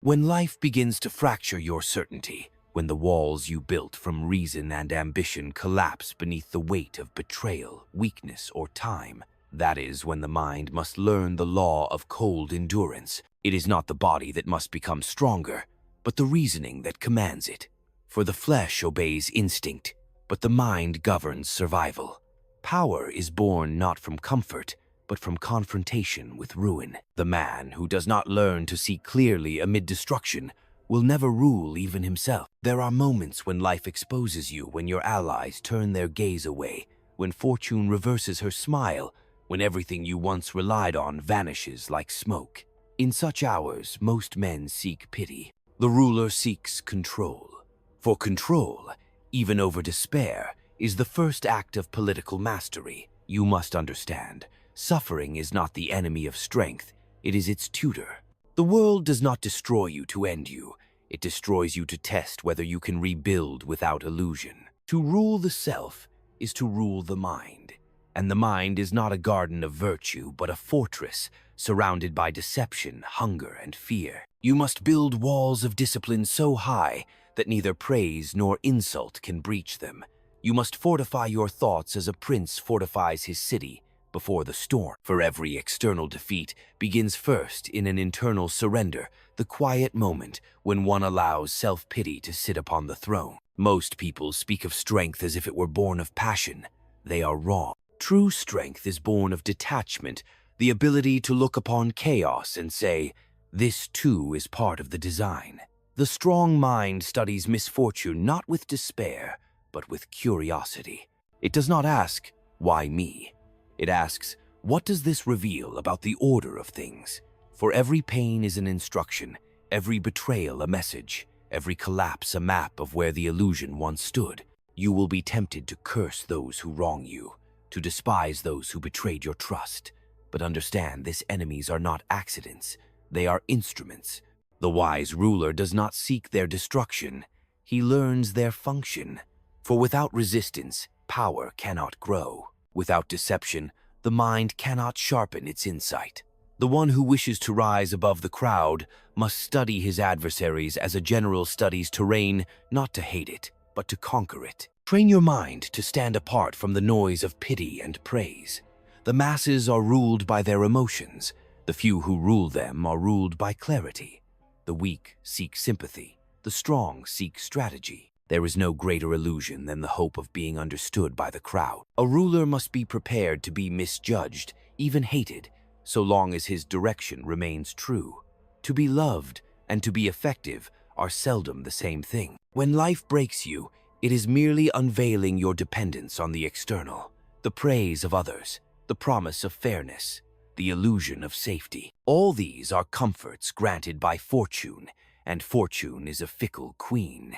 When life begins to fracture your certainty, when the walls you built from reason and ambition collapse beneath the weight of betrayal, weakness, or time, that is when the mind must learn the law of cold endurance. It is not the body that must become stronger, but the reasoning that commands it. For the flesh obeys instinct, but the mind governs survival. Power is born not from comfort, but from confrontation with ruin. The man who does not learn to see clearly amid destruction will never rule even himself. There are moments when life exposes you, when your allies turn their gaze away, when fortune reverses her smile, when everything you once relied on vanishes like smoke. In such hours, most men seek pity. The ruler seeks control. For control, even over despair, is the first act of political mastery. You must understand, suffering is not the enemy of strength, it is its tutor. The world does not destroy you to end you, it destroys you to test whether you can rebuild without illusion. To rule the self is to rule the mind, and the mind is not a garden of virtue, but a fortress surrounded by deception, hunger, and fear. You must build walls of discipline so high that neither praise nor insult can breach them. You must fortify your thoughts as a prince fortifies his city before the storm. For every external defeat begins first in an internal surrender, the quiet moment when one allows self-pity to sit upon the throne. Most people speak of strength as if it were born of passion. They are wrong. True strength is born of detachment, the ability to look upon chaos and say, "This too is part of the design." The strong mind studies misfortune not with despair, but with curiosity. It does not ask, "Why me?" It asks, "What does this reveal about the order of things?" For every pain is an instruction, every betrayal a message, every collapse a map of where the illusion once stood. You will be tempted to curse those who wrong you, to despise those who betrayed your trust. But understand, these enemies are not accidents, they are instruments. The wise ruler does not seek their destruction, he learns their function. For without resistance, power cannot grow. Without deception, the mind cannot sharpen its insight. The one who wishes to rise above the crowd must study his adversaries as a general studies terrain, not to hate it, but to conquer it. Train your mind to stand apart from the noise of pity and praise. The masses are ruled by their emotions. The few who rule them are ruled by clarity. The weak seek sympathy. The strong seek strategy. There is no greater illusion than the hope of being understood by the crowd. A ruler must be prepared to be misjudged, even hated, so long as his direction remains true. To be loved and to be effective are seldom the same thing. When life breaks you, it is merely unveiling your dependence on the external, the praise of others, the promise of fairness, the illusion of safety. All these are comforts granted by fortune, and fortune is a fickle queen.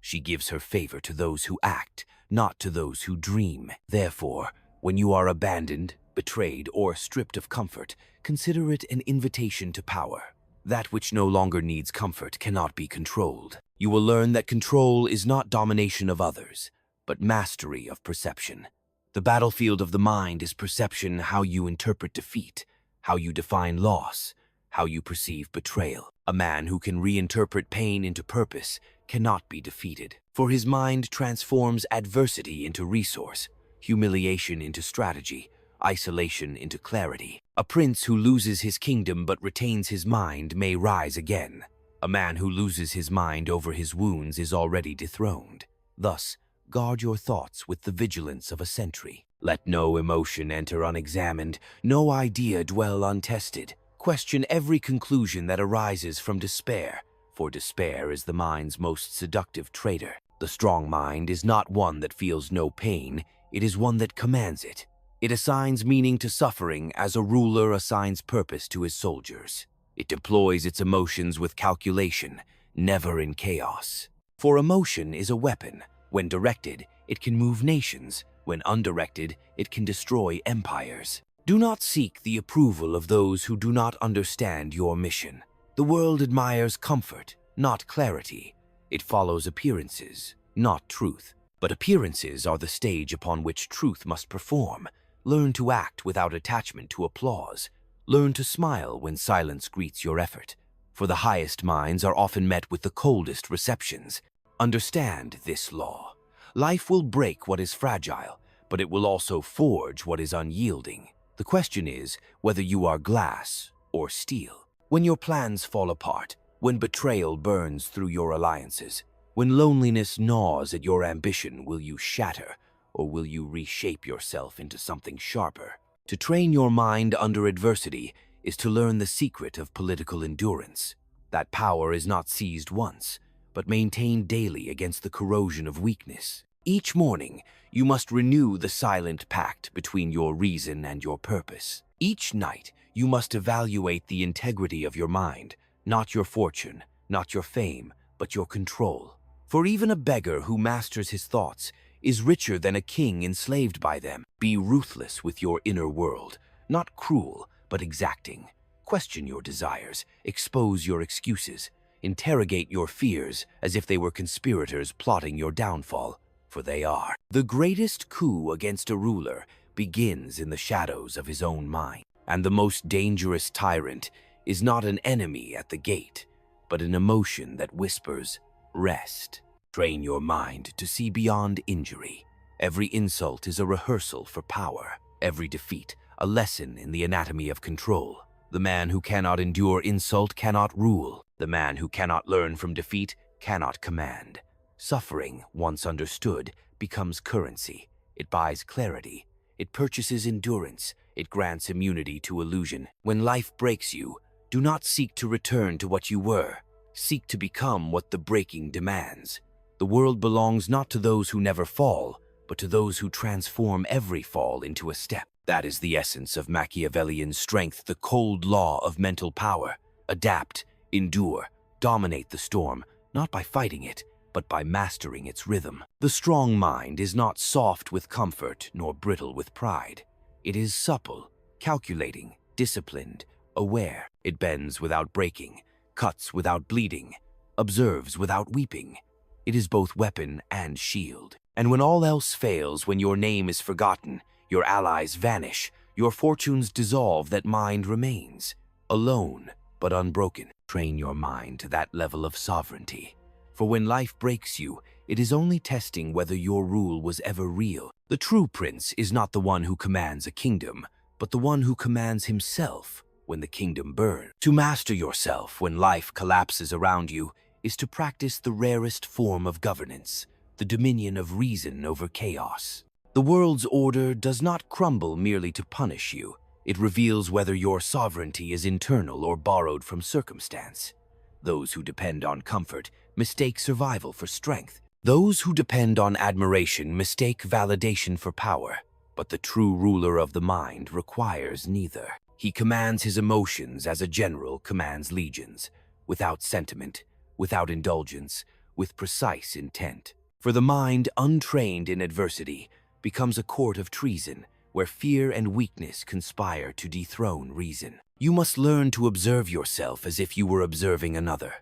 She gives her favor to those who act, not to those who dream. Therefore, when you are abandoned, betrayed, or stripped of comfort, consider it an invitation to power. That which no longer needs comfort cannot be controlled. You will learn that control is not domination of others, but mastery of perception. The battlefield of the mind is perception, how you interpret defeat, how you define loss, how you perceive betrayal. A man who can reinterpret pain into purpose cannot be defeated, for his mind transforms adversity into resource, humiliation into strategy, isolation into clarity. A prince who loses his kingdom but retains his mind may rise again. A man who loses his mind over his wounds is already dethroned. Thus, guard your thoughts with the vigilance of a sentry. Let no emotion enter unexamined, no idea dwell untested. Question every conclusion that arises from despair, for despair is the mind's most seductive traitor. The strong mind is not one that feels no pain, it is one that commands it. It assigns meaning to suffering as a ruler assigns purpose to his soldiers. It deploys its emotions with calculation, never in chaos. For emotion is a weapon. When directed, it can move nations. When undirected, it can destroy empires. Do not seek the approval of those who do not understand your mission. The world admires comfort, not clarity. It follows appearances, not truth. But appearances are the stage upon which truth must perform. Learn to act without attachment to applause. Learn to smile when silence greets your effort. for the highest minds are often met with the coldest receptions. Understand this law. Life will break what is fragile, but it will also forge what is unyielding. The question is whether you are glass or steel. When your plans fall apart, when betrayal burns through your alliances, when loneliness gnaws at your ambition, will you shatter, or will you reshape yourself into something sharper? To train your mind under adversity is to learn the secret of political endurance. That power is not seized once, but maintained daily against the corrosion of weakness. Each morning, you must renew the silent pact between your reason and your purpose. Each night, you must evaluate the integrity of your mind, not your fortune, not your fame, but your control. For even a beggar who masters his thoughts is richer than a king enslaved by them. Be ruthless with your inner world, not cruel, but exacting. Question your desires, expose your excuses, interrogate your fears as if they were conspirators plotting your downfall, for they are. The greatest coup against a ruler begins in the shadows of his own mind, and the most dangerous tyrant is not an enemy at the gate, but an emotion that whispers, "Rest." Train your mind to see beyond injury. Every insult is a rehearsal for power. Every defeat, a lesson in the anatomy of control. The man who cannot endure insult cannot rule. The man who cannot learn from defeat cannot command. Suffering, once understood, becomes currency. It buys clarity. It purchases endurance. It grants immunity to illusion. When life breaks you, do not seek to return to what you were. Seek to become what the breaking demands. The world belongs not to those who never fall, but to those who transform every fall into a step. That is the essence of Machiavellian strength, the cold law of mental power. Adapt, endure, dominate the storm, not by fighting it, but by mastering its rhythm. The strong mind is not soft with comfort, nor brittle with pride. It is supple, calculating, disciplined, aware. It bends without breaking, cuts without bleeding, observes without weeping. It is both weapon and shield. And when all else fails, when your name is forgotten, your allies vanish, your fortunes dissolve, that mind remains, alone but unbroken. Train your mind to that level of sovereignty. For when life breaks you, it is only testing whether your rule was ever real. The true prince is not the one who commands a kingdom, but the one who commands himself when the kingdom burns. To master yourself when life collapses around you is to practice the rarest form of governance, the dominion of reason over chaos. The world's order does not crumble merely to punish you. It reveals whether your sovereignty is internal or borrowed from circumstance. Those who depend on comfort mistake survival for strength. Those who depend on admiration mistake validation for power. But the true ruler of the mind requires neither. He commands his emotions as a general commands legions, without sentiment, without indulgence, with precise intent. For the mind, untrained in adversity, becomes a court of treason, where fear and weakness conspire to dethrone reason. You must learn to observe yourself as if you were observing another.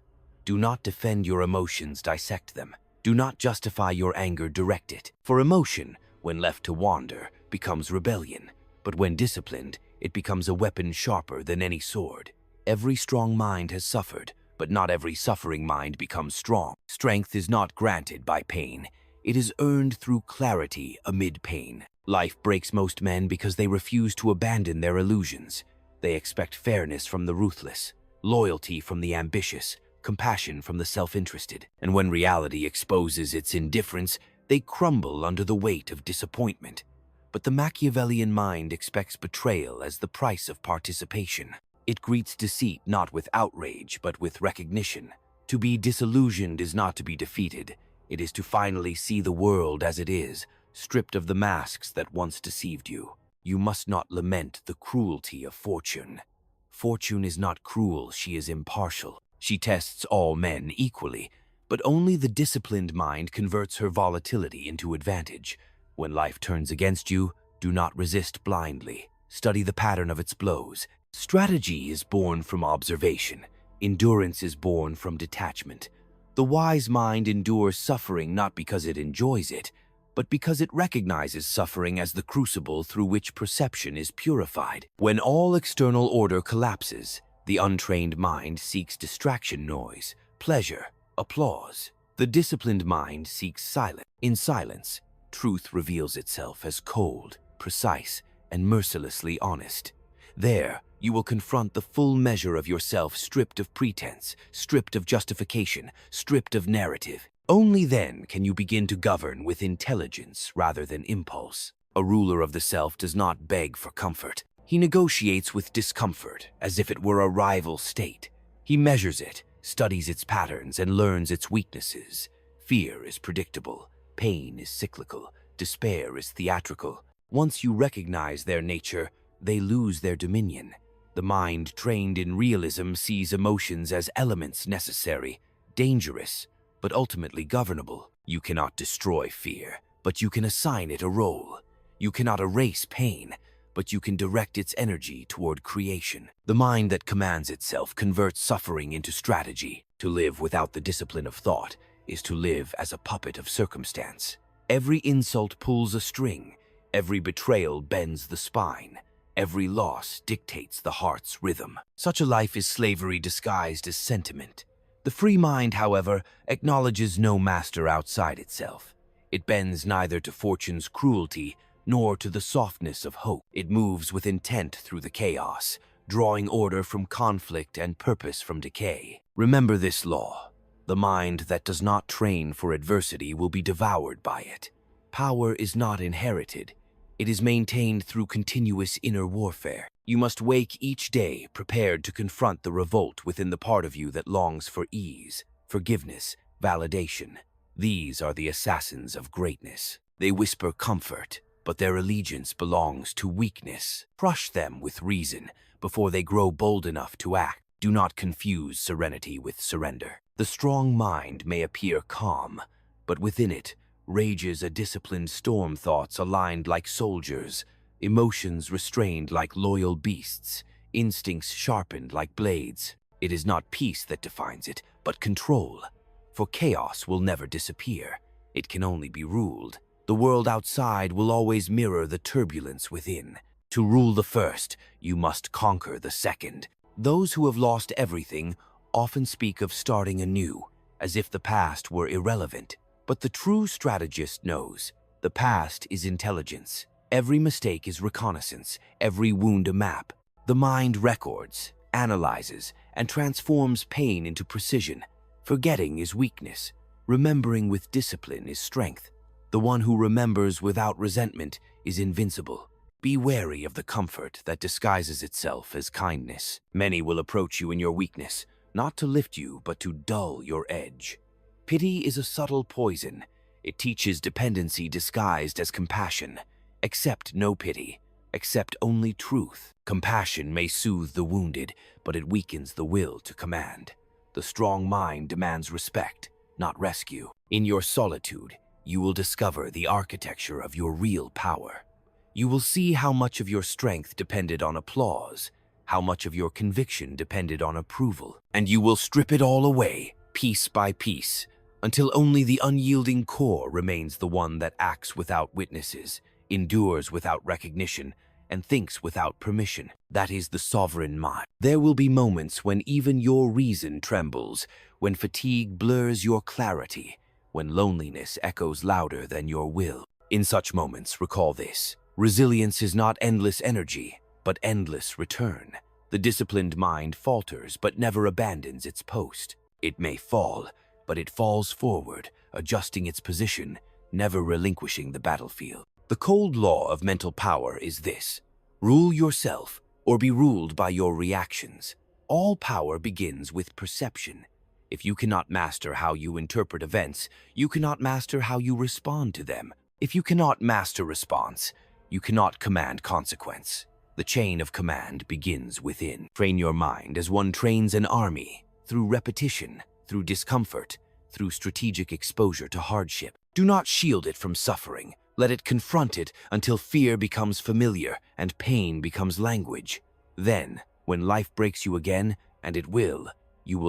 Do not defend your emotions, dissect them. Do not justify your anger, direct it. For emotion, when left to wander, becomes rebellion. But when disciplined, it becomes a weapon sharper than any sword. Every strong mind has suffered, but not every suffering mind becomes strong. Strength is not granted by pain. It is earned through clarity amid pain. Life breaks most men because they refuse to abandon their illusions. They expect fairness from the ruthless, loyalty from the ambitious, compassion from the self-interested. And when reality exposes its indifference, they crumble under the weight of disappointment. But the Machiavellian mind expects betrayal as the price of participation. It greets deceit not with outrage, but with recognition. To be disillusioned is not to be defeated. It is to finally see the world as it is, stripped of the masks that once deceived you. You must not lament the cruelty of fortune. Fortune is not cruel, she is impartial. She tests all men equally, but only the disciplined mind converts her volatility into advantage. When life turns against you, do not resist blindly. Study the pattern of its blows. Strategy is born from observation. Endurance is born from detachment. The wise mind endures suffering not because it enjoys it, but because it recognizes suffering as the crucible through which perception is purified. When all external order collapses, The untrained mind seeks distraction, noise, pleasure, applause. The disciplined mind seeks silence. In silence, truth reveals itself as cold, precise, and mercilessly honest. There, you will confront the full measure of yourself, stripped of pretense, stripped of justification, stripped of narrative. Only then can you begin to govern with intelligence rather than impulse. A ruler of the self does not beg for comfort. He negotiates with discomfort as if it were a rival state. He measures it, studies its patterns, and learns its weaknesses. Fear is predictable. Pain is cyclical. Despair is theatrical. Once you recognize their nature, they lose their dominion. The mind trained in realism sees emotions as elements necessary, dangerous, but ultimately governable. You cannot destroy fear, but you can assign it a role. You cannot erase pain, but you can direct its energy toward creation. The mind that commands itself converts suffering into strategy. To live without the discipline of thought is to live as a puppet of circumstance. Every insult pulls a string. Every betrayal bends the spine. Every loss dictates the heart's rhythm. Such a life is slavery disguised as sentiment. The free mind, however, acknowledges no master outside itself. It bends neither to fortune's cruelty nor to the softness of hope. It moves with intent through the chaos, drawing order from conflict and purpose from decay. Remember this law: the mind that does not train for adversity will be devoured by it. Power is not inherited. It is maintained through continuous inner warfare. You must wake each day prepared to confront the revolt within the part of you that longs for ease, forgiveness, validation. These are the assassins of greatness. They whisper comfort, but their allegiance belongs to weakness. Crush them with reason before they grow bold enough to act. Do not confuse serenity with surrender. The strong mind may appear calm, but within it rages a disciplined storm, thoughts aligned like soldiers, emotions restrained like loyal beasts, instincts sharpened like blades. It is not peace that defines it, but control. For chaos will never disappear. It can only be ruled. The world outside will always mirror the turbulence within. To rule the first, you must conquer the second. Those who have lost everything often speak of starting anew, as if the past were irrelevant. But the true strategist knows the past is intelligence. Every mistake is reconnaissance, every wound a map. The mind records, analyzes, and transforms pain into precision. Forgetting is weakness. Remembering with discipline is strength. The one who remembers without resentment is invincible. Be wary of the comfort that disguises itself as kindness. Many will approach you in your weakness, not to lift you, but to dull your edge. Pity is a subtle poison. It teaches dependency disguised as compassion. Accept no pity. Accept only truth. Compassion may soothe the wounded, but it weakens the will to command. The strong mind demands respect, not rescue. In your solitude, you will discover the architecture of your real power. You will see how much of your strength depended on applause, how much of your conviction depended on approval, and you will strip it all away, piece by piece, until only the unyielding core remains, the one that acts without witnesses, endures without recognition, and thinks without permission. That is the sovereign mind. There will be moments when even your reason trembles, when fatigue blurs your clarity, when loneliness echoes louder than your will. In such moments, recall this: resilience is not endless energy, but endless return. The disciplined mind falters but never abandons its post. It may fall, but it falls forward, adjusting its position, never relinquishing the battlefield. The cold law of mental power is this: rule yourself or be ruled by your reactions. All power begins with perception. If you cannot master how you interpret events, you cannot master how you respond to them. If you cannot master response, you cannot command consequence. The chain of command begins within. Train your mind as one trains an army, through repetition, through discomfort, through strategic exposure to hardship. Do not shield it from suffering. Let it confront it until fear becomes familiar and pain becomes language. Then, when life breaks you again, and it will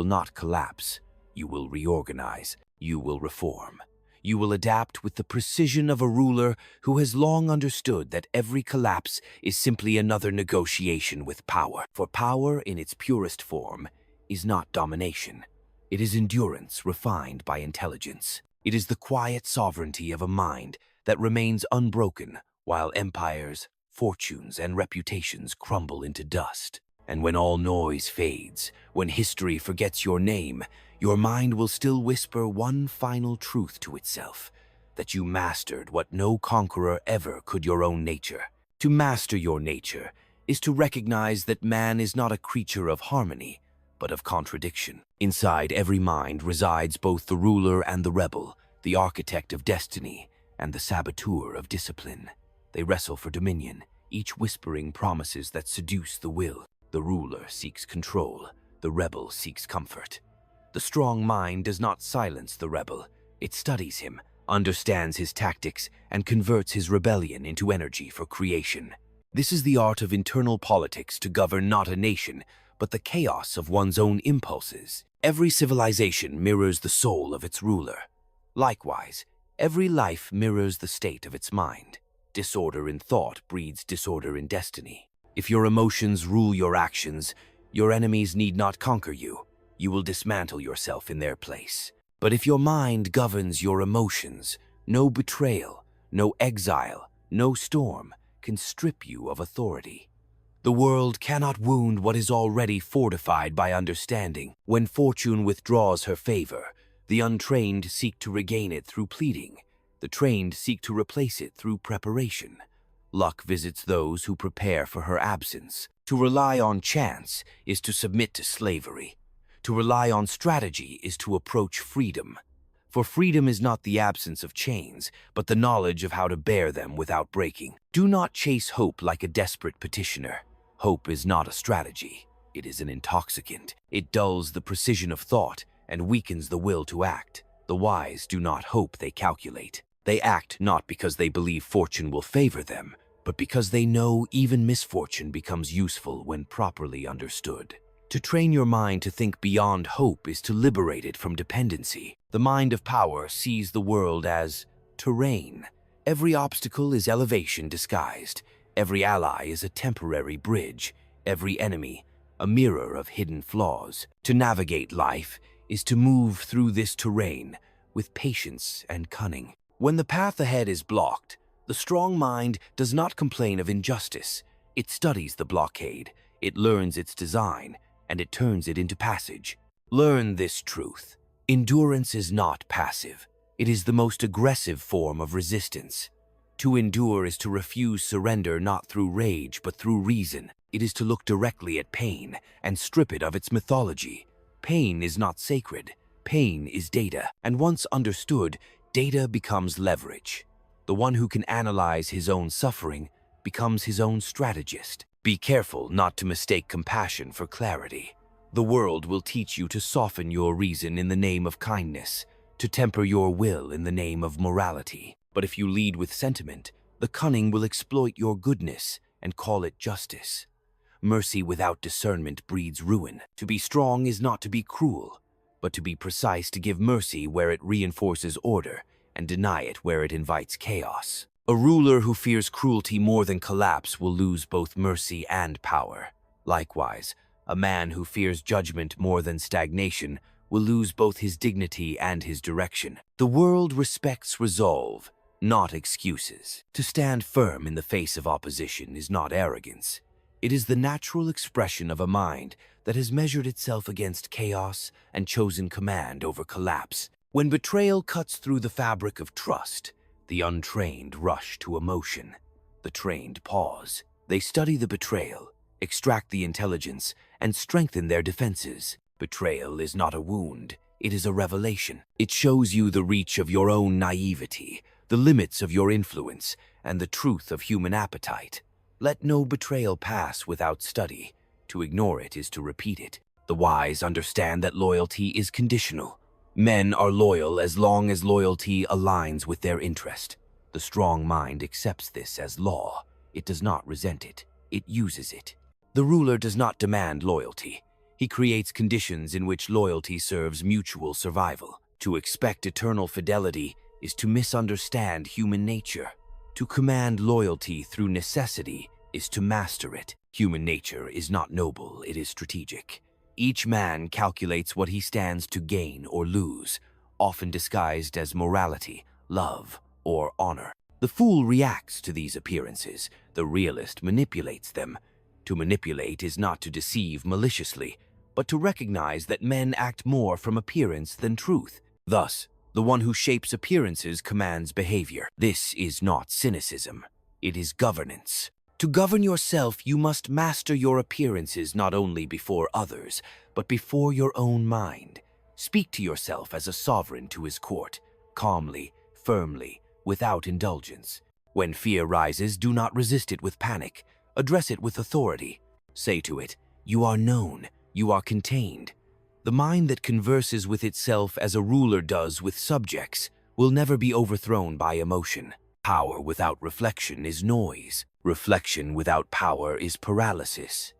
not collapse. You will reorganize. You will reform. You will adapt with the precision of a ruler who has long understood that every collapse is simply another negotiation with power. For power, in its purest form, is not domination. It is endurance refined by intelligence. It is the quiet sovereignty of a mind that remains unbroken while empires, fortunes, and reputations crumble into dust. And when all noise fades, when history forgets your name, your mind will still whisper one final truth to itself, that you mastered what no conqueror ever could: your own nature. To master your nature is to recognize that man is not a creature of harmony, but of contradiction. Inside every mind resides both the ruler and the rebel, the architect of destiny and the saboteur of discipline. They wrestle for dominion, each whispering promises that seduce the will. The ruler seeks control, the rebel seeks comfort. The strong mind does not silence the rebel. It studies him, understands his tactics, and converts his rebellion into energy for creation. This is the art of internal politics, to govern not a nation, but the chaos of one's own impulses. Every civilization mirrors the soul of its ruler. Likewise, every life mirrors the state of its mind. Disorder in thought breeds disorder in destiny. If your emotions rule your actions, your enemies need not conquer you. You will dismantle yourself in their place. But if your mind governs your emotions, no betrayal, no exile, no storm can strip you of authority. The world cannot wound what is already fortified by understanding. When fortune withdraws her favor, the untrained seek to regain it through pleading. The trained seek to replace it through preparation. Luck visits those who prepare for her absence. To rely on chance is to submit to slavery. To rely on strategy is to approach freedom. For freedom is not the absence of chains, but the knowledge of how to bear them without breaking. Do not chase hope like a desperate petitioner. Hope is not a strategy. It is an intoxicant. It dulls the precision of thought and weakens the will to act. The wise do not hope, they calculate. They act not because they believe fortune will favor them, but because they know even misfortune becomes useful when properly understood. To train your mind to think beyond hope is to liberate it from dependency. The mind of power sees the world as terrain. Every obstacle is elevation disguised. Every ally is a temporary bridge. Every enemy, a mirror of hidden flaws. To navigate life is to move through this terrain with patience and cunning. When the path ahead is blocked, the strong mind does not complain of injustice. It studies the blockade, it learns its design, and it turns it into passage. Learn this truth. Endurance is not passive. It is the most aggressive form of resistance. To endure is to refuse surrender not through rage but through reason. It is to look directly at pain and strip it of its mythology. Pain is not sacred. Pain is data, and once understood, data becomes leverage. The one who can analyze his own suffering becomes his own strategist. Be careful not to mistake compassion for clarity. The world will teach you to soften your reason in the name of kindness, to temper your will in the name of morality. But if you lead with sentiment, the cunning will exploit your goodness and call it justice. Mercy without discernment breeds ruin. To be strong is not to be cruel, but to be precise, to give mercy where it reinforces order and deny it where it invites chaos. A ruler who fears cruelty more than collapse will lose both mercy and power. Likewise, a man who fears judgment more than stagnation will lose both his dignity and his direction. The world respects resolve, not excuses. To stand firm in the face of opposition is not arrogance. It is the natural expression of a mind that has measured itself against chaos and chosen command over collapse. When betrayal cuts through the fabric of trust, the untrained rush to emotion. The trained pause. They study the betrayal, extract the intelligence, and strengthen their defenses. Betrayal is not a wound, it is a revelation. It shows you the reach of your own naivety, the limits of your influence, and the truth of human appetite. Let no betrayal pass without study. To ignore it is to repeat it. The wise understand that loyalty is conditional. Men are loyal as long as loyalty aligns with their interest. The strong mind accepts this as law. It does not resent it. It uses it. The ruler does not demand loyalty. He creates conditions in which loyalty serves mutual survival. To expect eternal fidelity is to misunderstand human nature. To command loyalty through necessity is to master it. Human nature is not noble, it is strategic. Each man calculates what he stands to gain or lose, often disguised as morality, love, or honor. The fool reacts to these appearances, the realist manipulates them. To manipulate is not to deceive maliciously, but to recognize that men act more from appearance than truth. Thus, the one who shapes appearances commands behavior. This is not cynicism, it is governance. To govern yourself, you must master your appearances not only before others, but before your own mind. Speak to yourself as a sovereign to his court, calmly, firmly, without indulgence. When fear rises, do not resist it with panic. Address it with authority. Say to it, "You are known, you are contained." The mind that converses with itself as a ruler does with subjects will never be overthrown by emotion. Power without reflection is noise. Reflection without power is paralysis.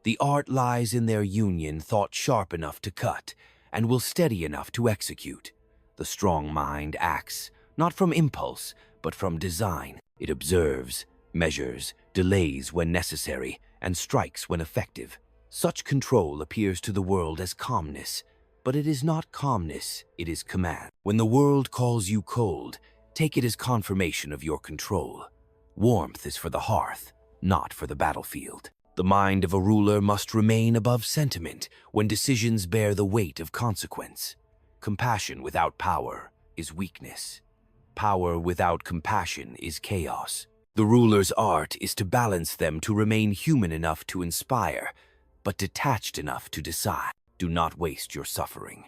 The art lies in their union, thought sharp enough to cut, and will steady enough to execute. The strong mind acts, not from impulse, but from design. It observes, measures, delays when necessary, and strikes when effective. Such control appears to the world as calmness, but it is not calmness, it is command. When the world calls you cold, take it as confirmation of your control. Warmth is for the hearth, not for the battlefield. The mind of a ruler must remain above sentiment when decisions bear the weight of consequence. Compassion without power is weakness. Power without compassion is chaos. The ruler's art is to balance them to remain human enough to inspire, but detached enough to decide. Do not waste your suffering.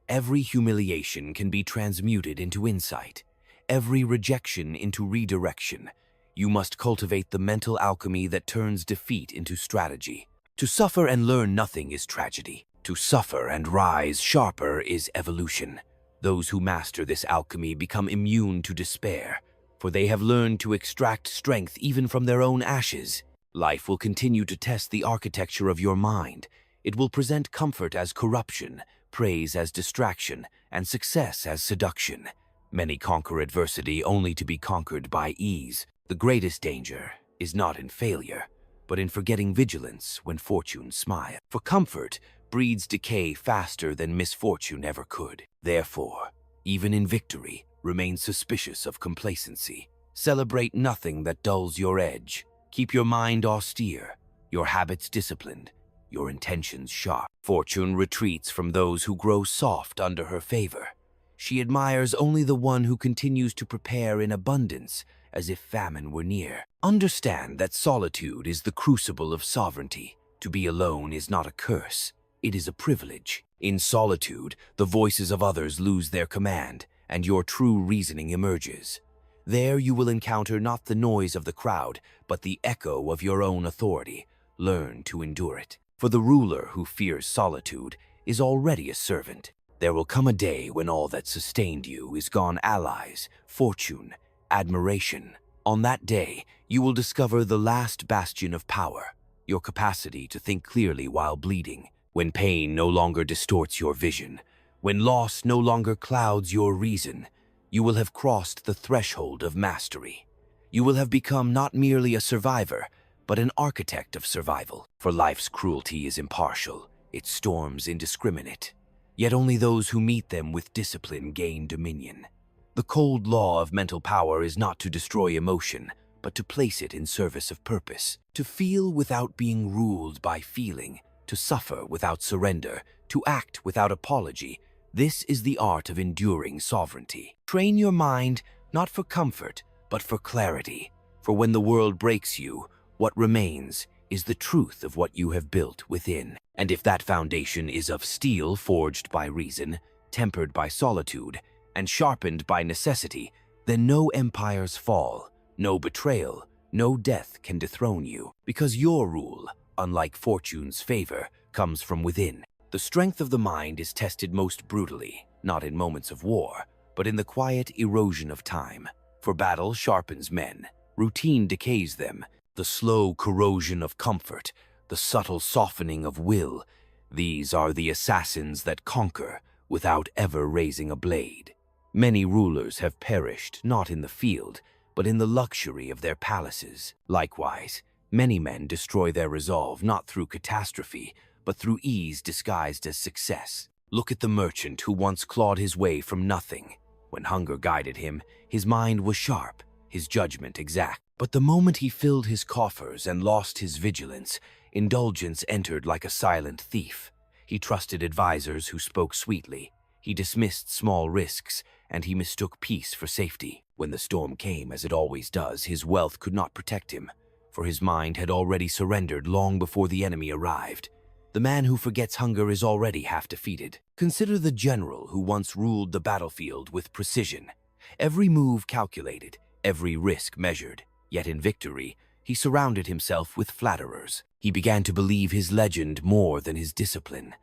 Every humiliation can be transmuted into insight, every rejection into redirection. You must cultivate the mental alchemy that turns defeat into strategy. To suffer and learn nothing is tragedy. To suffer and rise sharper is evolution. Those who master this alchemy become immune to despair, for they have learned to extract strength even from their own ashes. Life will continue to test the architecture of your mind. It will present comfort as corruption, praise as distraction, and success as seduction. Many conquer adversity only to be conquered by ease. The greatest danger is not in failure, but in forgetting vigilance when fortune smiles. For comfort breeds decay faster than misfortune ever could. Therefore, even in victory, remain suspicious of complacency. Celebrate nothing that dulls your edge. Keep your mind austere, your habits disciplined, your intentions sharp. Fortune retreats from those who grow soft under her favor. She admires only the one who continues to prepare in abundance, as if famine were near. Understand that solitude is the crucible of sovereignty. To be alone is not a curse, it is a privilege. In solitude, the voices of others lose their command, and your true reasoning emerges. There you will encounter not the noise of the crowd, but the echo of your own authority. Learn to endure it. For the ruler who fears solitude is already a servant. There will come a day when all that sustained you is gone: allies, fortune, admiration. On that day, you will discover the last bastion of power, your capacity to think clearly while bleeding, when pain no longer distorts your vision, when loss no longer clouds your reason. You will have crossed the threshold of mastery. You will have become not merely a survivor, but an architect of survival. For life's cruelty is impartial, its storms indiscriminate. Yet only those who meet them with discipline gain dominion. The cold law of mental power is not to destroy emotion, but to place it in service of purpose. To feel without being ruled by feeling, to suffer without surrender, to act without apology. This is the art of enduring sovereignty. Train your mind not for comfort, but for clarity. For when the world breaks you, what remains is the truth of what you have built within. And if that foundation is of steel forged by reason, tempered by solitude, and sharpened by necessity, then no empires fall, no betrayal, no death can dethrone you, because your rule, unlike fortune's favor, comes from within. The strength of the mind is tested most brutally, not in moments of war, but in the quiet erosion of time. For battle sharpens men, routine decays them, the slow corrosion of comfort, the subtle softening of will. These are the assassins that conquer without ever raising a blade. Many rulers have perished not in the field, but in the luxury of their palaces. Likewise, many men destroy their resolve not through catastrophe, but through ease disguised as success. Look at the merchant who once clawed his way from nothing. When hunger guided him, his mind was sharp, his judgment exact. But the moment he filled his coffers and lost his vigilance, indulgence entered like a silent thief. He trusted advisors who spoke sweetly. He dismissed small risks, and he mistook peace for safety. When the storm came, as it always does, his wealth could not protect him, for his mind had already surrendered long before the enemy arrived. The man who forgets hunger is already half defeated. Consider the general who once ruled the battlefield with precision. Every move calculated, every risk measured. Yet in victory, he surrounded himself with flatterers. He began to believe his legend more than his discipline.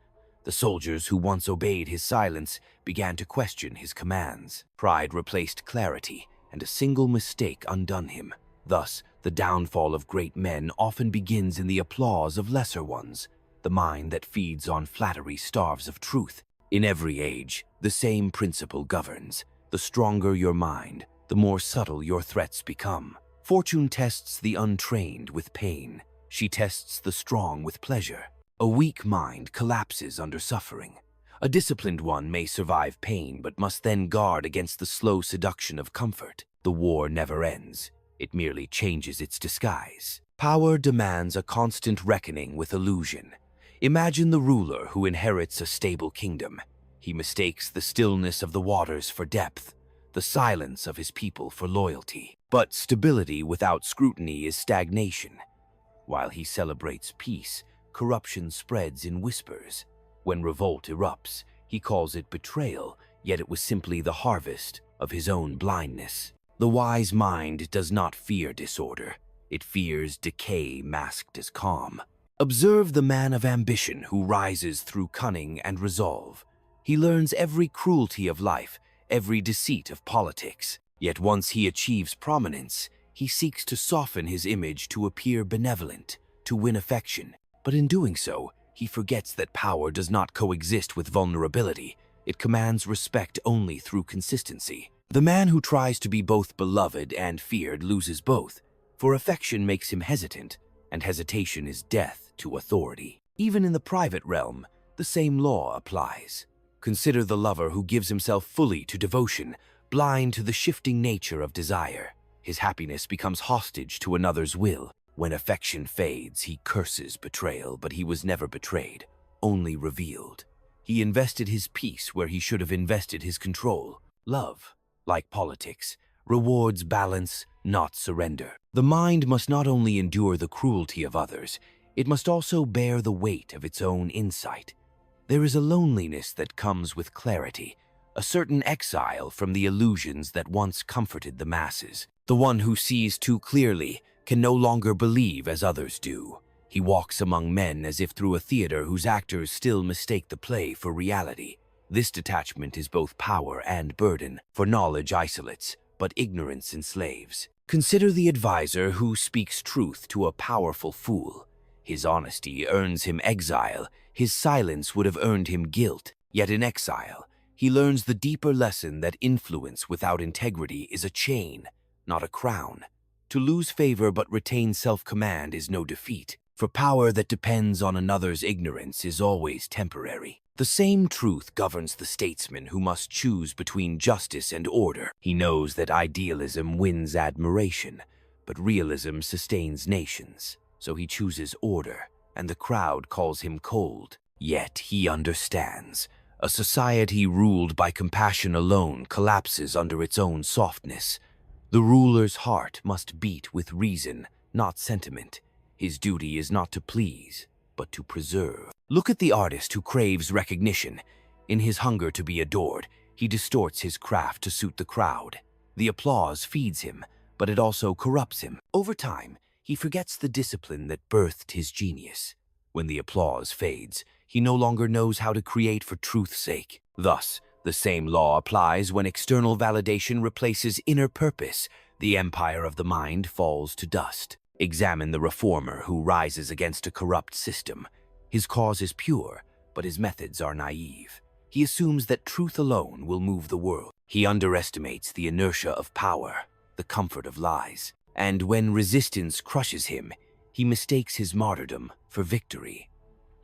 The soldiers who once obeyed his silence began to question his commands. Pride replaced clarity, and a single mistake undone him. Thus, the downfall of great men often begins in the applause of lesser ones. The mind that feeds on flattery starves of truth. In every age, the same principle governs. The stronger your mind, the more subtle your threats become. Fortune tests the untrained with pain. She tests the strong with pleasure. A weak mind collapses under suffering. A disciplined one may survive pain, but must then guard against the slow seduction of comfort. The war never ends. It merely changes its disguise. Power demands a constant reckoning with illusion. Imagine the ruler who inherits a stable kingdom. He mistakes the stillness of the waters for depth, the silence of his people for loyalty. But stability without scrutiny is stagnation. While he celebrates peace, corruption spreads in whispers. When revolt erupts, he calls it betrayal, yet it was simply the harvest of his own blindness. The wise mind does not fear disorder. It fears decay masked as calm. Observe the man of ambition who rises through cunning and resolve. He learns every cruelty of life, every deceit of politics. Yet once he achieves prominence, he seeks to soften his image to appear benevolent, to win affection. But in doing so, he forgets that power does not coexist with vulnerability. It commands respect only through consistency. The man who tries to be both beloved and feared loses both, for affection makes him hesitant, and hesitation is death to authority. Even in the private realm, the same law applies. Consider the lover who gives himself fully to devotion, blind to the shifting nature of desire. His happiness becomes hostage to another's will. When affection fades, he curses betrayal, but he was never betrayed, only revealed. He invested his peace where he should have invested his control. Love, like politics, rewards balance, not surrender. The mind must not only endure the cruelty of others, it must also bear the weight of its own insight. There is a loneliness that comes with clarity, a certain exile from the illusions that once comforted the masses. The one who sees too clearly can no longer believe as others do. He walks among men as if through a theater whose actors still mistake the play for reality. This detachment is both power and burden, for knowledge isolates, but ignorance enslaves. Consider the advisor who speaks truth to a powerful fool. His honesty earns him exile, his silence would have earned him guilt. Yet in exile, he learns the deeper lesson that influence without integrity is a chain, not a crown. To lose favor but retain self-command is no defeat, for power that depends on another's ignorance is always temporary. The same truth governs the statesman who must choose between justice and order. He knows that idealism wins admiration, but realism sustains nations. So he chooses order, and the crowd calls him cold. Yet he understands. A society ruled by compassion alone collapses under its own softness. The ruler's heart must beat with reason, not sentiment. His duty is not to please, but to preserve. Look at the artist who craves recognition. In his hunger to be adored, he distorts his craft to suit the crowd. The applause feeds him, but it also corrupts him. Over time, he forgets the discipline that birthed his genius. When the applause fades, he no longer knows how to create for truth's sake. Thus, the same law applies when external validation replaces inner purpose. The empire of the mind falls to dust. Examine the reformer who rises against a corrupt system. His cause is pure, but his methods are naive. He assumes that truth alone will move the world. He underestimates the inertia of power, the comfort of lies, and when resistance crushes him, he mistakes his martyrdom for victory.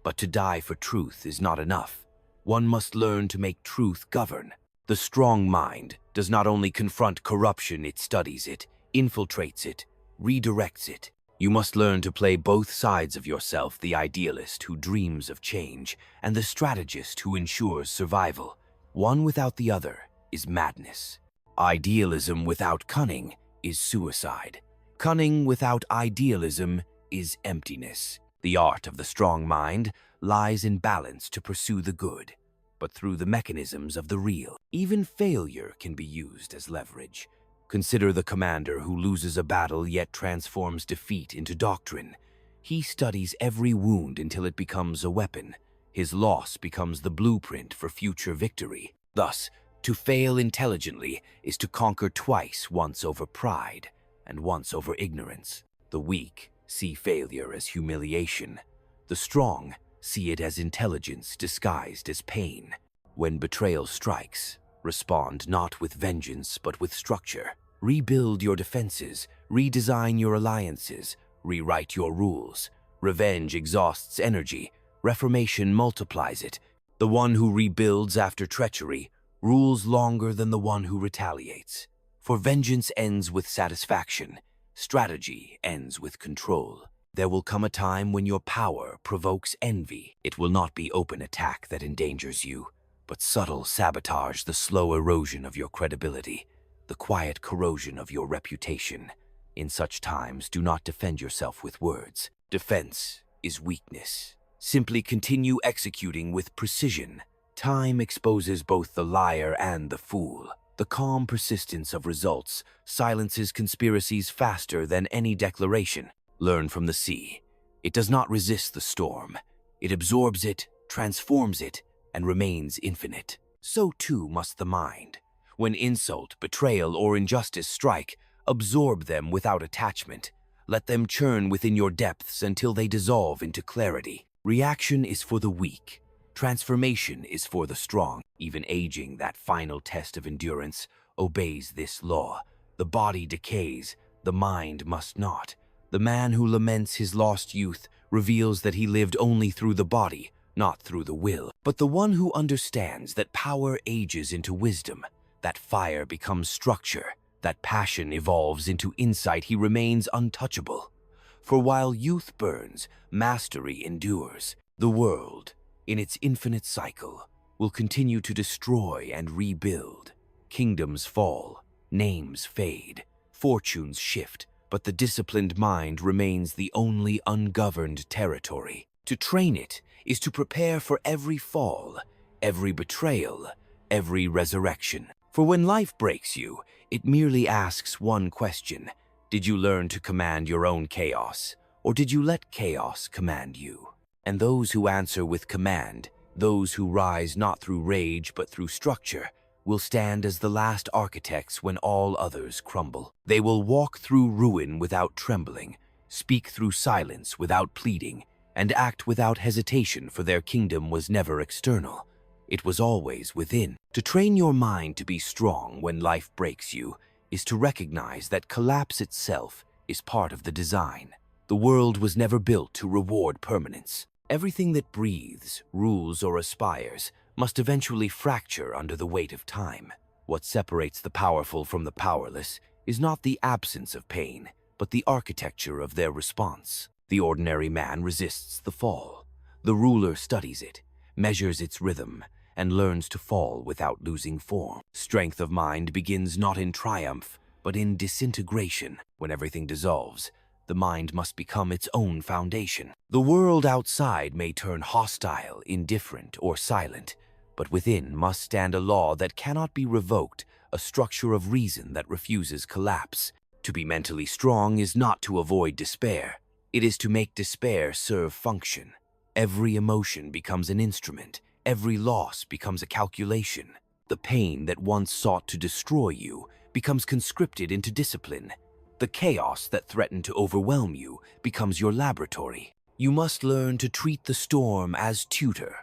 But to die for truth is not enough. One must learn to make truth govern. The strong mind does not only confront corruption, it studies it, infiltrates it, redirects it. You must learn to play both sides of yourself, the idealist who dreams of change and the strategist who ensures survival. One without the other is madness. Idealism without cunning is suicide. Cunning without idealism is emptiness. The art of the strong mind lies in balance to pursue the good, but through the mechanisms of the real. Even failure can be used as leverage. Consider the commander who loses a battle yet transforms defeat into doctrine. He studies every wound until it becomes a weapon. His loss becomes the blueprint for future victory. Thus, to fail intelligently is to conquer twice, once over pride and once over ignorance. The weak see failure as humiliation. The strong see it as intelligence disguised as pain. When betrayal strikes, respond not with vengeance but with structure. Rebuild your defenses, redesign your alliances, rewrite your rules. Revenge exhausts energy, reformation multiplies it. The one who rebuilds after treachery rules longer than the one who retaliates. For vengeance ends with satisfaction, strategy ends with control. There will come a time when your power provokes envy. It will not be open attack that endangers you, but subtle sabotage, the slow erosion of your credibility, the quiet corrosion of your reputation. In such times, do not defend yourself with words. Defense is weakness. Simply continue executing with precision. Time exposes both the liar and the fool. The calm persistence of results silences conspiracies faster than any declaration. Learn from the sea. It does not resist the storm. It absorbs it, transforms it, and remains infinite. So too must the mind. When insult, betrayal, or injustice strike, absorb them without attachment. Let them churn within your depths until they dissolve into clarity. Reaction is for the weak. Transformation is for the strong. Even aging, that final test of endurance, obeys this law. The body decays, the mind must not. The man who laments his lost youth reveals that he lived only through the body, not through the will. But the one who understands that power ages into wisdom, that fire becomes structure, that passion evolves into insight, he remains untouchable. For while youth burns, mastery endures. The world, in its infinite cycle, will continue to destroy and rebuild. Kingdoms fall, names fade, fortunes shift, but the disciplined mind remains the only ungoverned territory. To train it is to prepare for every fall, every betrayal, every resurrection. For when life breaks you, it merely asks one question: did you learn to command your own chaos, or did you let chaos command you? And those who answer with command, those who rise not through rage but through structure, will stand as the last architects when all others crumble. They will walk through ruin without trembling, speak through silence without pleading, and act without hesitation, for their kingdom was never external. It was always within. To train your mind to be strong when life breaks you is to recognize that collapse itself is part of the design. The world was never built to reward permanence. Everything that breathes, rules, or aspires must eventually fracture under the weight of time. What separates the powerful from the powerless is not the absence of pain, but the architecture of their response. The ordinary man resists the fall. The ruler studies it, measures its rhythm, and learns to fall without losing form. Strength of mind begins not in triumph, but in disintegration. When everything dissolves, the mind must become its own foundation. The world outside may turn hostile, indifferent, or silent, but within must stand a law that cannot be revoked, a structure of reason that refuses collapse. To be mentally strong is not to avoid despair. It is to make despair serve function. Every emotion becomes an instrument. Every loss becomes a calculation. The pain that once sought to destroy you becomes conscripted into discipline. The chaos that threatened to overwhelm you becomes your laboratory. You must learn to treat the storm as tutor.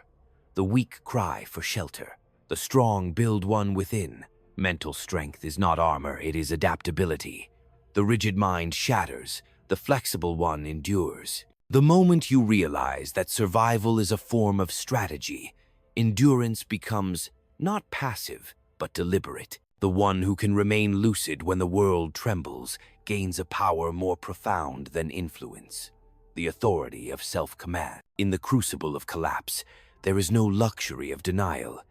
The weak cry for shelter. The strong build one within. Mental strength is not armor, it is adaptability. The rigid mind shatters, the flexible one endures. The moment you realize that survival is a form of strategy, endurance becomes not passive, but deliberate. The one who can remain lucid when the world trembles gains a power more profound than influence, the authority of self-command. In the crucible of collapse, there is no luxury of denial.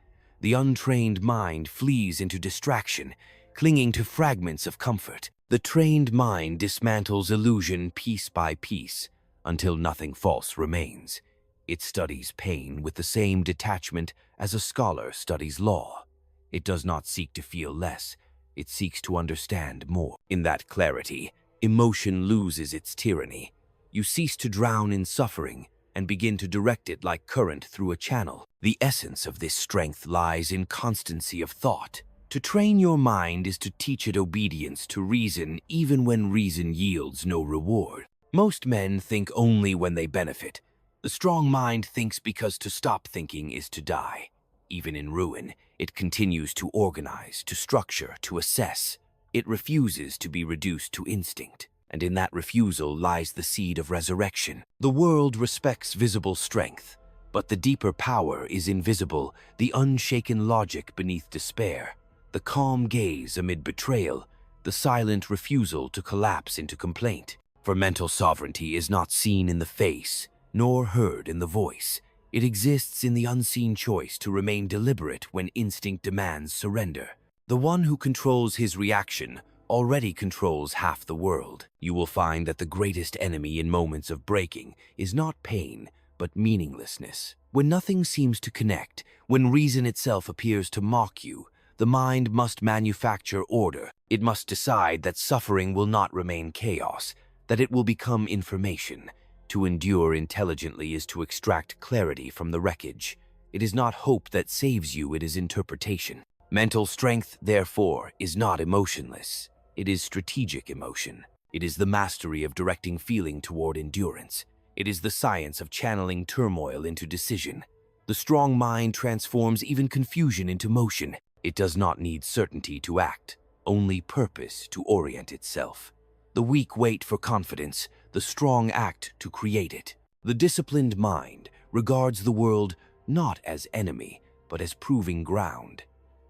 The untrained mind flees into distraction, clinging to fragments of comfort. The trained mind dismantles illusion piece by piece until nothing false remains. It studies pain with the same detachment as a scholar studies law. It does not seek to feel less, it seeks to understand more. In that clarity, emotion loses its tyranny. You cease to drown in suffering and begin to direct it like current through a channel. The essence of this strength lies in constancy of thought. To train your mind is to teach it obedience to reason even when reason yields no reward. Most men think only when they benefit. The strong mind thinks because to stop thinking is to die. Even in ruin, it continues to organize, to structure, to assess. It refuses to be reduced to instinct, and in that refusal lies the seed of resurrection. The world respects visible strength, but the deeper power is invisible, the unshaken logic beneath despair, the calm gaze amid betrayal, the silent refusal to collapse into complaint. For mental sovereignty is not seen in the face, nor heard in the voice. It exists in the unseen choice to remain deliberate when instinct demands surrender. The one who controls his reaction already controls half the world. You will find that the greatest enemy in moments of breaking is not pain, but meaninglessness. When nothing seems to connect, when reason itself appears to mock you, the mind must manufacture order. It must decide that suffering will not remain chaos, that it will become information. To endure intelligently is to extract clarity from the wreckage. It is not hope that saves you, it is interpretation. Mental strength, therefore, is not emotionless. It is strategic emotion. It is the mastery of directing feeling toward endurance. It is the science of channeling turmoil into decision. The strong mind transforms even confusion into motion. It does not need certainty to act, only purpose to orient itself. The weak wait for confidence, the strong act to create it. The disciplined mind regards the world not as enemy, but as proving ground.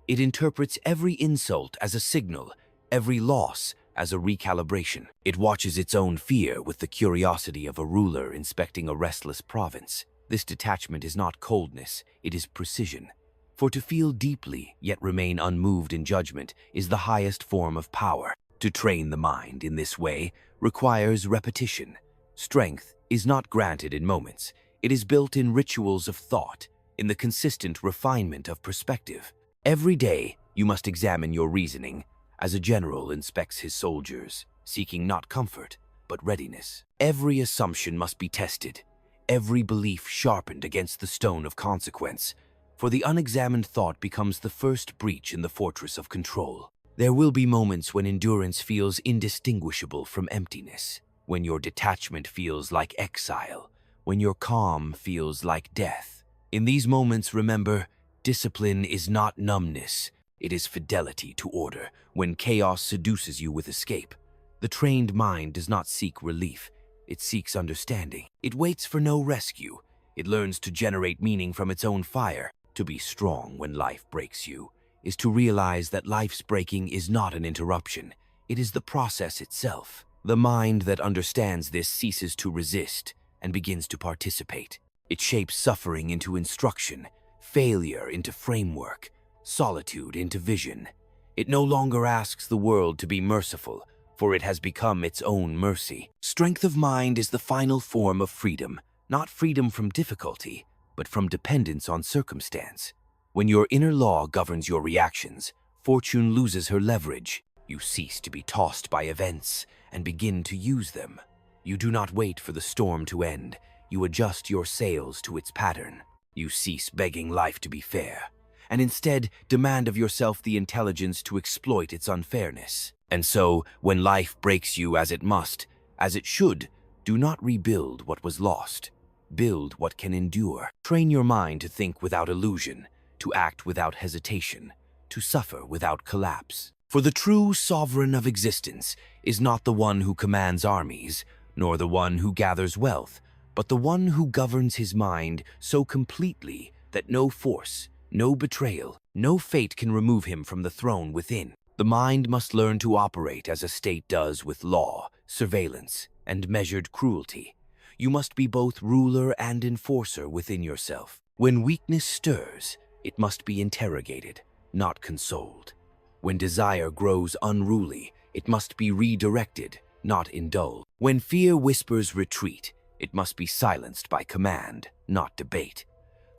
It interprets every insult as a signal, every loss as a recalibration. It watches its own fear with the curiosity of a ruler inspecting a restless province. This detachment is not coldness, it is precision. For to feel deeply, yet remain unmoved in judgment, is the highest form of power. To train the mind in this way requires repetition. Strength is not granted in moments. It is built in rituals of thought, in the consistent refinement of perspective. Every day, you must examine your reasoning, as a general inspects his soldiers, seeking not comfort, but readiness. Every assumption must be tested, every belief sharpened against the stone of consequence, for the unexamined thought becomes the first breach in the fortress of control. There will be moments when endurance feels indistinguishable from emptiness, when your detachment feels like exile, when your calm feels like death. In these moments, remember, discipline is not numbness, it is fidelity to order. When chaos seduces you with escape, the trained mind does not seek relief, it seeks understanding. It waits for no rescue, it learns to generate meaning from its own fire. To be strong when life breaks you is to realize that life's breaking is not an interruption, it is the process itself. The mind that understands this ceases to resist and begins to participate. It shapes suffering into instruction, failure into framework, solitude into vision. It no longer asks the world to be merciful, for it has become its own mercy. Strength of mind is the final form of freedom, not freedom from difficulty, but from dependence on circumstance. When your inner law governs your reactions, fortune loses her leverage. You cease to be tossed by events and begin to use them. You do not wait for the storm to end. You adjust your sails to its pattern. You cease begging life to be fair, and instead demand of yourself the intelligence to exploit its unfairness. And so, when life breaks you as it must, as it should, do not rebuild what was lost. Build what can endure. Train your mind to think without illusion, to act without hesitation, to suffer without collapse. For the true sovereign of existence is not the one who commands armies, nor the one who gathers wealth, but the one who governs his mind so completely that no force, no betrayal, no fate can remove him from the throne within. The mind must learn to operate as a state does with law, surveillance, and measured cruelty. You must be both ruler and enforcer within yourself. When weakness stirs, it must be interrogated, not consoled. When desire grows unruly, it must be redirected, not indulged. When fear whispers retreat, it must be silenced by command, not debate.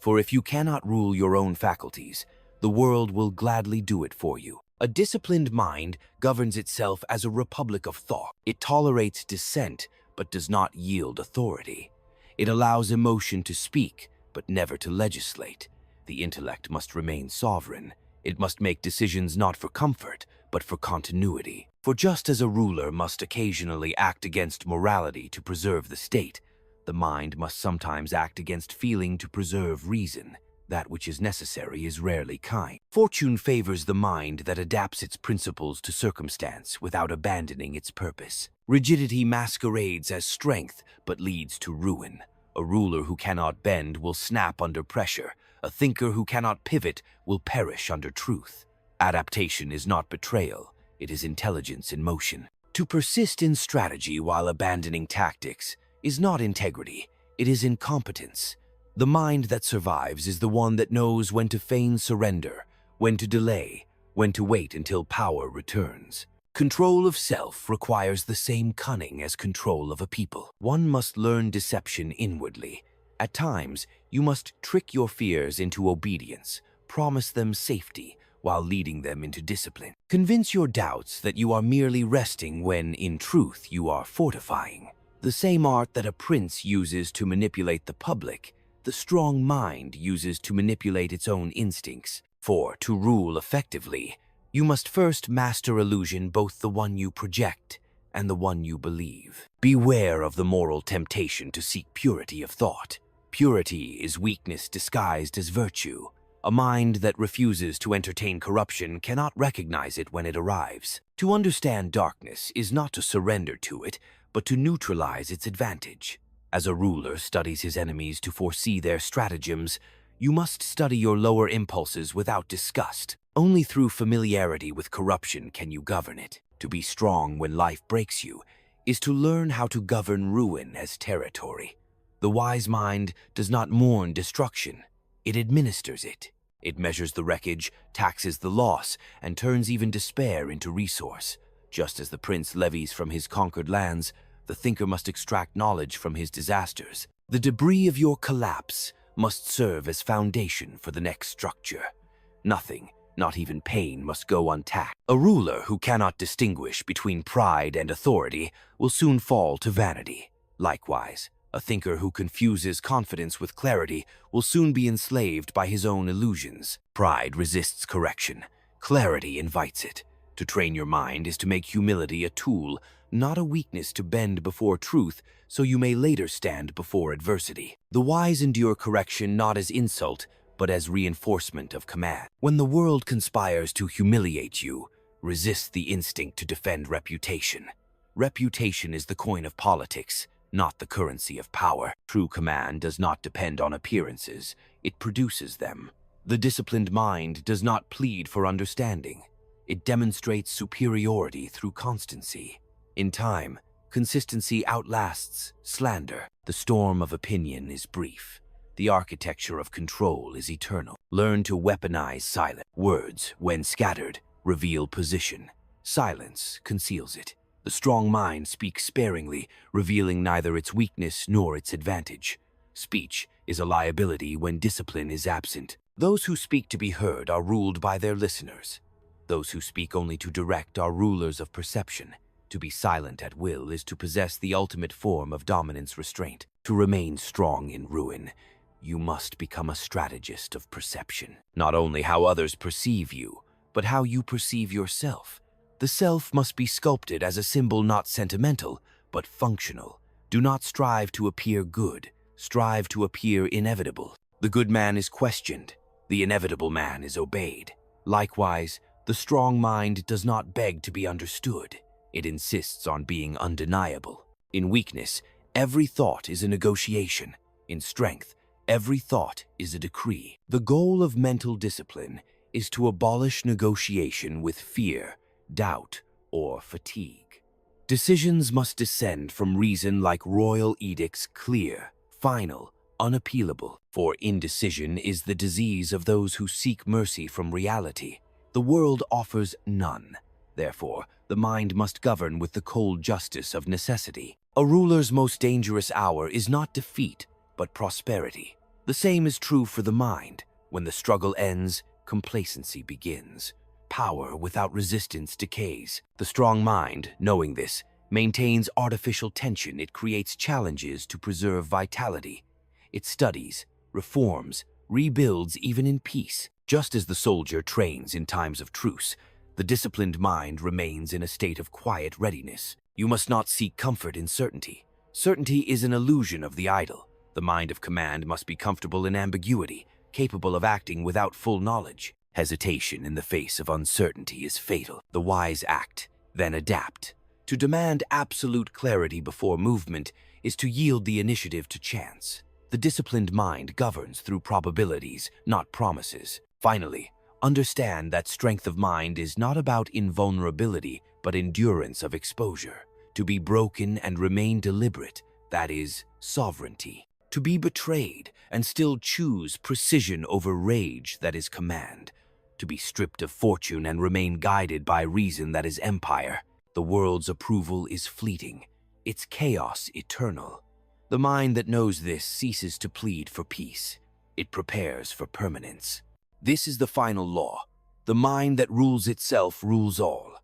For if you cannot rule your own faculties, the world will gladly do it for you. A disciplined mind governs itself as a republic of thought. It tolerates dissent, but does not yield authority. It allows emotion to speak, but never to legislate. The intellect must remain sovereign. It must make decisions not for comfort, but for continuity. For just as a ruler must occasionally act against morality to preserve the state, the mind must sometimes act against feeling to preserve reason. That which is necessary is rarely kind. Fortune favors the mind that adapts its principles to circumstance without abandoning its purpose. Rigidity masquerades as strength, but leads to ruin. A ruler who cannot bend will snap under pressure. A thinker who cannot pivot will perish under truth. Adaptation is not betrayal, it is intelligence in motion. To persist in strategy while abandoning tactics is not integrity, it is incompetence. The mind that survives is the one that knows when to feign surrender, when to delay, when to wait until power returns. Control of self requires the same cunning as control of a people. One must learn deception inwardly. At times, you must trick your fears into obedience, promise them safety while leading them into discipline. Convince your doubts that you are merely resting when, in truth, you are fortifying. The same art that a prince uses to manipulate the public, the strong mind uses to manipulate its own instincts. For, to rule effectively, you must first master illusion, both the one you project and the one you believe. Beware of the moral temptation to seek purity of thought. Purity is weakness disguised as virtue. A mind that refuses to entertain corruption cannot recognize it when it arrives. To understand darkness is not to surrender to it, but to neutralize its advantage. As a ruler studies his enemies to foresee their stratagems, you must study your lower impulses without disgust. Only through familiarity with corruption can you govern it. To be strong when life breaks you is to learn how to govern ruin as territory. The wise mind does not mourn destruction, it administers it. It measures the wreckage, taxes the loss, and turns even despair into resource. Just as the prince levies from his conquered lands, the thinker must extract knowledge from his disasters. The debris of your collapse must serve as foundation for the next structure. Nothing, not even pain, must go untaxed. A ruler who cannot distinguish between pride and authority will soon fall to vanity. Likewise, a thinker who confuses confidence with clarity will soon be enslaved by his own illusions. Pride resists correction. Clarity invites it. To train your mind is to make humility a tool, not a weakness to bend before truth, so you may later stand before adversity. The wise endure correction not as insult, but as reinforcement of command. When the world conspires to humiliate you, resist the instinct to defend reputation. Reputation is the coin of politics, not the currency of power. True command does not depend on appearances, it produces them. The disciplined mind does not plead for understanding. It demonstrates superiority through constancy. In time, consistency outlasts slander. The storm of opinion is brief. The architecture of control is eternal. Learn to weaponize silence. Words, when scattered, reveal position. Silence conceals it. The strong mind speaks sparingly, revealing neither its weakness nor its advantage. Speech is a liability when discipline is absent. Those who speak to be heard are ruled by their listeners. Those who speak only to direct are rulers of perception. To be silent at will is to possess the ultimate form of dominance restraint. To remain strong in ruin, you must become a strategist of perception. Not only how others perceive you, but how you perceive yourself. The self must be sculpted as a symbol not sentimental, but functional. Do not strive to appear good, strive to appear inevitable. The good man is questioned, the inevitable man is obeyed. Likewise, the strong mind does not beg to be understood. It insists on being undeniable. In weakness, every thought is a negotiation. In strength, every thought is a decree. The goal of mental discipline is to abolish negotiation with fear, doubt, or fatigue. Decisions must descend from reason like royal edicts, clear, final, unappealable. For indecision is the disease of those who seek mercy from reality. The world offers none. Therefore, the mind must govern with the cold justice of necessity. A ruler's most dangerous hour is not defeat, but prosperity. The same is true for the mind. When the struggle ends, complacency begins. Power without resistance decays. The strong mind, knowing this, maintains artificial tension. It creates challenges to preserve vitality. It studies, reforms, rebuilds even in peace. Just as the soldier trains in times of truce, the disciplined mind remains in a state of quiet readiness. You must not seek comfort in certainty. Certainty is an illusion of the idle. The mind of command must be comfortable in ambiguity, capable of acting without full knowledge. Hesitation in the face of uncertainty is fatal. The wise act, then adapt. To demand absolute clarity before movement is to yield the initiative to chance. The disciplined mind governs through probabilities, not promises. Finally, understand that strength of mind is not about invulnerability, but endurance of exposure. To be broken and remain deliberate, that is sovereignty. To be betrayed and still choose precision over rage, that is command. To be stripped of fortune and remain guided by reason, that is empire. The world's approval is fleeting, its chaos eternal. The mind that knows this ceases to plead for peace. It prepares for permanence. This is the final law. The mind that rules itself rules all.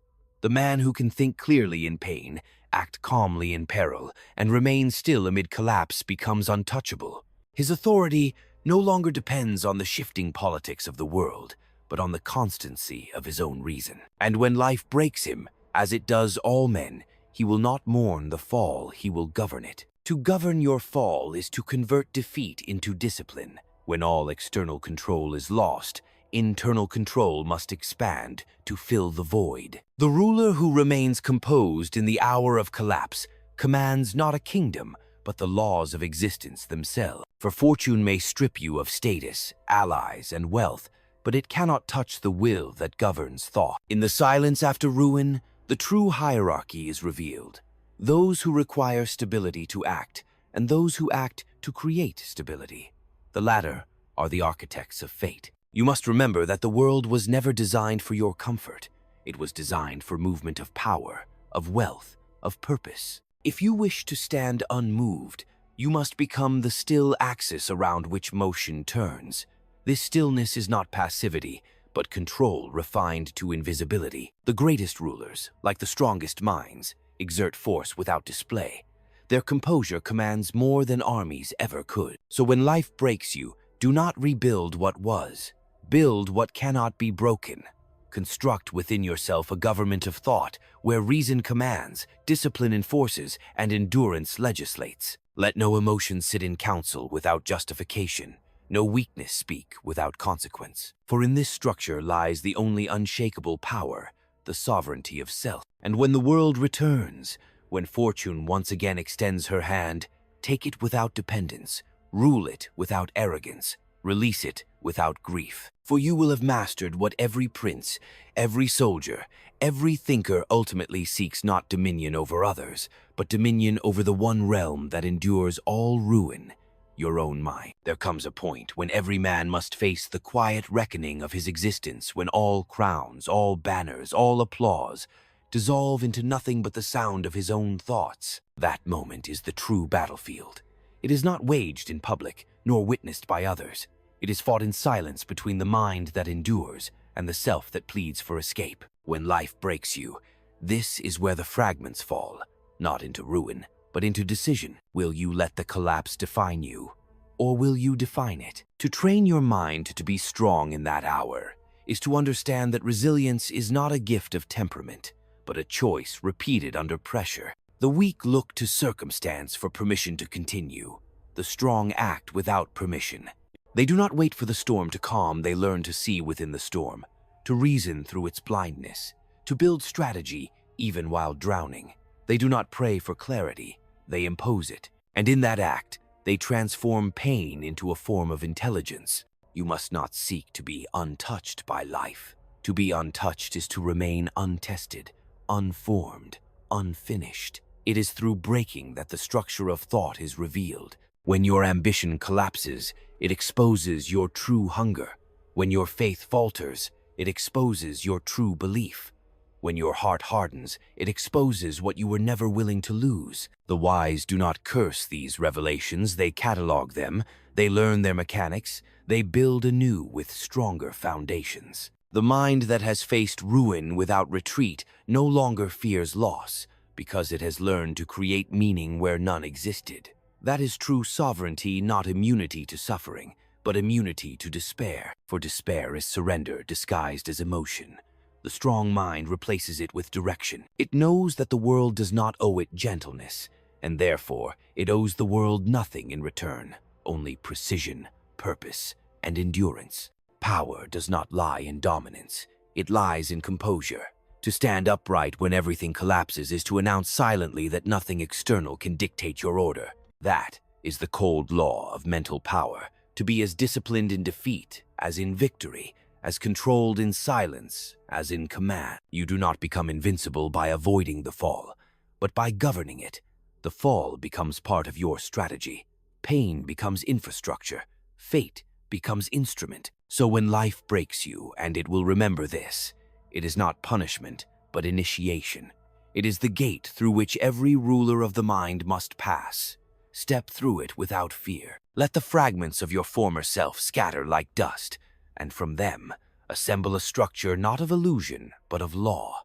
The man who can think clearly in pain, act calmly in peril, and remain still amid collapse becomes untouchable. His authority no longer depends on the shifting politics of the world, but on the constancy of his own reason. And when life breaks him, as it does all men, he will not mourn the fall, he will govern it. To govern your fall is to convert defeat into discipline. When all external control is lost, internal control must expand to fill the void. The ruler who remains composed in the hour of collapse commands not a kingdom, but the laws of existence themselves. For fortune may strip you of status, allies, and wealth, but it cannot touch the will that governs thought. In the silence after ruin, the true hierarchy is revealed. Those who require stability to act, and those who act to create stability. The latter are the architects of fate. You must remember that the world was never designed for your comfort. It was designed for movement of power, of wealth, of purpose. If you wish to stand unmoved, you must become the still axis around which motion turns. This stillness is not passivity, but control refined to invisibility. The greatest rulers, like the strongest minds, exert force without display. Their composure commands more than armies ever could. So when life breaks you, do not rebuild what was. Build what cannot be broken. Construct within yourself a government of thought where reason commands, discipline enforces, and endurance legislates. Let no emotion sit in council without justification, no weakness speak without consequence. For in this structure lies the only unshakable power, the sovereignty of self. And when the world returns, when fortune once again extends her hand, take it without dependence, rule it without arrogance, release it without grief. For you will have mastered what every prince, every soldier, every thinker ultimately seeks: not dominion over others, but dominion over the one realm that endures all ruin, your own mind. There comes a point when every man must face the quiet reckoning of his existence, when all crowns, all banners, all applause dissolve into nothing but the sound of his own thoughts. That moment is the true battlefield. It is not waged in public, nor witnessed by others. It is fought in silence between the mind that endures and the self that pleads for escape. When life breaks you, this is where the fragments fall, not into ruin, but into decision. Will you let the collapse define you, or will you define it? To train your mind to be strong in that hour is to understand that resilience is not a gift of temperament, but a choice repeated under pressure. The weak look to circumstance for permission to continue. The strong act without permission. They do not wait for the storm to calm, they learn to see within the storm. to reason through its blindness, to build strategy even while drowning. They do not pray for clarity, they impose it, and in that act, they transform pain into a form of intelligence. You must not seek to be untouched by life. To be untouched is to remain untested, unformed, unfinished. It is through breaking that the structure of thought is revealed. When your ambition collapses, it exposes your true hunger. When your faith falters, it exposes your true belief. When your heart hardens, it exposes what you were never willing to lose. The wise do not curse these revelations, they catalog them, they learn their mechanics, they build anew with stronger foundations. The mind that has faced ruin without retreat no longer fears loss, because it has learned to create meaning where none existed. That is true sovereignty, not immunity to suffering, but immunity to despair, for despair is surrender disguised as emotion. The strong mind replaces it with direction. It knows that the world does not owe it gentleness, and therefore it owes the world nothing in return, only precision, purpose, and endurance. Power does not lie in dominance, it lies in composure. To stand upright when everything collapses is to announce silently that nothing external can dictate your order. That is the cold law of mental power, to be as disciplined in defeat as in victory, as controlled in silence as in command. You do not become invincible by avoiding the fall, but by governing it. The fall becomes part of your strategy. Pain becomes infrastructure. Fate becomes instrument. So when life breaks you, and it will remember this, it is not punishment, but initiation. It is the gate through which every ruler of the mind must pass. Step through it without fear. Let the fragments of your former self scatter like dust, and from them assemble a structure not of illusion, but of law.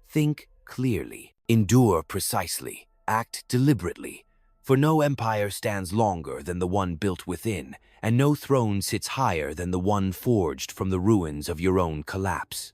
Think clearly, endure precisely, act deliberately, for no empire stands longer than the one built within, and no throne sits higher than the one forged from the ruins of your own collapse.